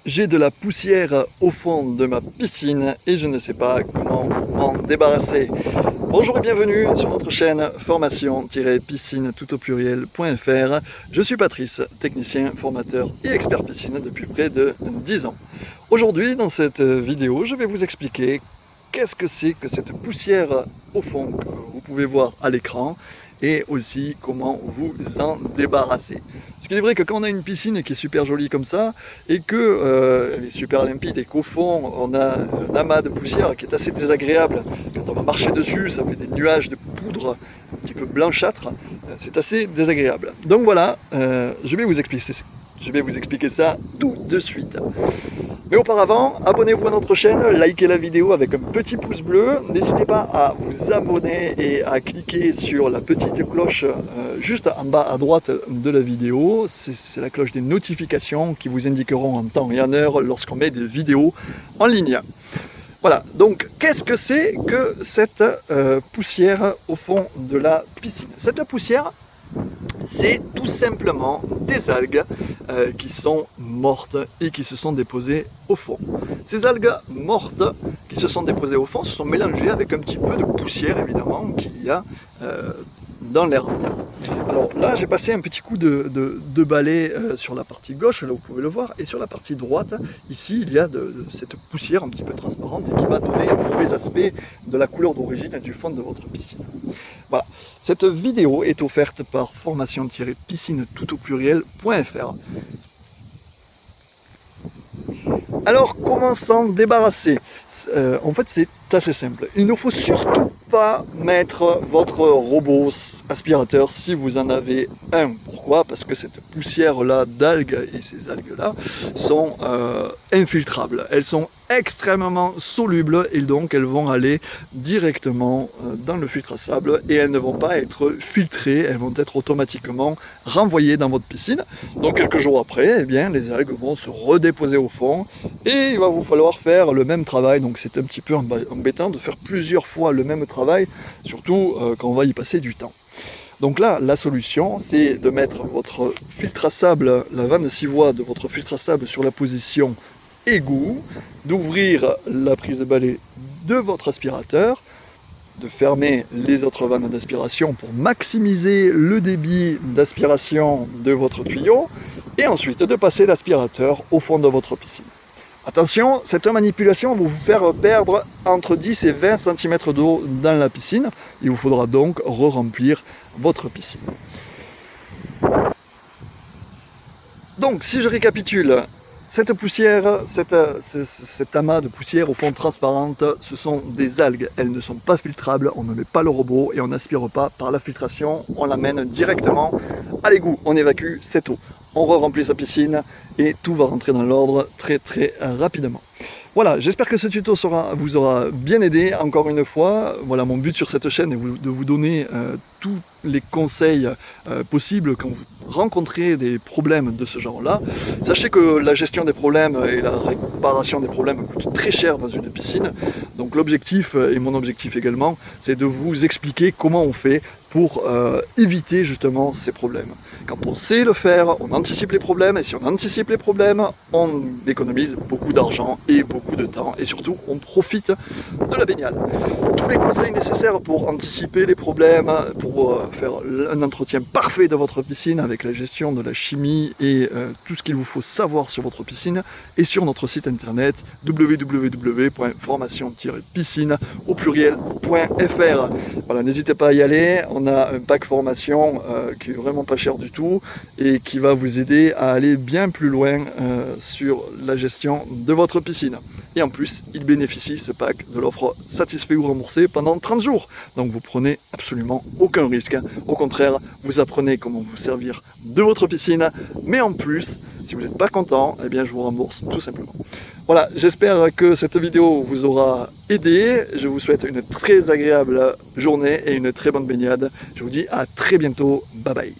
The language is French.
J'ai de la poussière au fond de ma piscine et je ne sais pas comment m'en débarrasser. Bonjour et bienvenue sur notre chaîne formation-piscine tout au pluriel.fr. Je suis Patrice, technicien, formateur et expert piscine depuis près de 10 ans. Aujourd'hui, dans cette vidéo, je vais vous expliquer qu'est-ce que c'est que cette poussière au fond que vous pouvez voir à l'écran et aussi comment vous en débarrasser. Parce qu'il est vrai que quand on a une piscine qui est super jolie comme ça et qu'elle est super limpide et qu'au fond on a un amas de poussière qui est assez désagréable, quand on va marcher dessus ça fait des nuages de poudre un petit peu blanchâtre, c'est assez désagréable. Donc voilà, je vais vous expliquer ça tout de suite. Mais auparavant, abonnez-vous à notre chaîne, likez la vidéo avec un petit pouce bleu, n'hésitez pas à vous abonner et à cliquer sur la petite cloche juste en bas à droite de la vidéo, c'est la cloche des notifications qui vous indiqueront en temps et en heure lorsqu'on met des vidéos en ligne. Voilà, donc qu'est-ce que c'est que cette poussière au fond de la piscine? Cette poussière, c'est tout simplement des algues qui sont mortes et qui se sont déposées au fond. Ces algues mortes qui se sont déposées au fond se sont mélangées avec un petit peu de poussière évidemment qu'il y a dans l'air. Alors là j'ai passé un petit coup de balai sur la partie gauche, là vous pouvez le voir, et sur la partie droite, ici il y a cette poussière un petit peu transparente qui va donner un mauvais aspect de la couleur d'origine du fond de votre piscine. Voilà. Cette vidéo est offerte par formation-piscine tout au pluriel.fr. Alors comment s'en débarrasser? En fait c'est assez simple. Il ne faut surtout pas mettre votre robot aspirateur si vous en avez un. Pourquoi? Parce que cette poussière-là d'algues et ces algues-là sont infiltrables. Elles sont extrêmement solubles et donc elles vont aller directement dans le filtre à sable et elles ne vont pas être filtrées, elles vont être automatiquement renvoyées dans votre piscine. Donc quelques jours après, eh bien, les algues vont se redéposer au fond et il va vous falloir faire le même travail. Donc c'est un petit peu embêtant de faire plusieurs fois le même travail, surtout quand on va y passer du temps. Donc là, la solution, c'est de mettre votre filtre à sable, la vanne 6 voies de votre filtre à sable sur la position égout, d'ouvrir la prise de balai de votre aspirateur, de fermer les autres vannes d'aspiration pour maximiser le débit d'aspiration de votre tuyau, et ensuite de passer l'aspirateur au fond de votre piscine. Attention, cette manipulation va vous faire perdre entre 10 et 20 cm d'eau dans la piscine. Il vous faudra donc re-remplir votre piscine. Donc, si je récapitule, cette poussière, cet amas de poussière au fond transparente, ce sont des algues. Elles ne sont pas filtrables, on ne met pas le robot et on n'aspire pas par la filtration, on l'amène directement à l'égout. On évacue cette eau. On re-remplit sa piscine et tout va rentrer dans l'ordre très rapidement. Voilà, j'espère que ce tuto vous aura bien aidé. Encore une fois, voilà, mon but sur cette chaîne est de vous donner tous les conseils possibles quand vous rencontrez des problèmes de ce genre-là. Sachez que la gestion des problèmes et la réparation des problèmes coûtent très cher dans une piscine. Donc l'objectif, et mon objectif également, c'est de vous expliquer comment on fait pour éviter justement ces problèmes. Quand on sait le faire, on anticipe les problèmes, et si on anticipe les problèmes, on économise beaucoup d'argent et beaucoup de temps, et surtout on profite de la baignade. Tous les conseils nécessaires pour anticiper les problèmes, pour faire un entretien parfait de votre piscine avec la gestion de la chimie et tout ce qu'il vous faut savoir sur votre piscine, est sur notre site internet www.formation-piscine au pluriel.fr. Voilà, n'hésitez pas à y aller, on a un pack formation qui est vraiment pas cher du tout et qui va vous aider à aller bien plus loin sur la gestion de votre piscine. Et en plus, il bénéficie, ce pack, de l'offre satisfait ou remboursé pendant 30 jours. Donc vous prenez absolument aucun risque. Au contraire, vous apprenez comment vous servir de votre piscine, mais en plus, si vous n'êtes pas content, eh bien je vous rembourse tout simplement. Voilà, j'espère que cette vidéo vous aura aidé. Je vous souhaite une très agréable journée et une très bonne baignade. Je vous dis à très bientôt. Bye bye.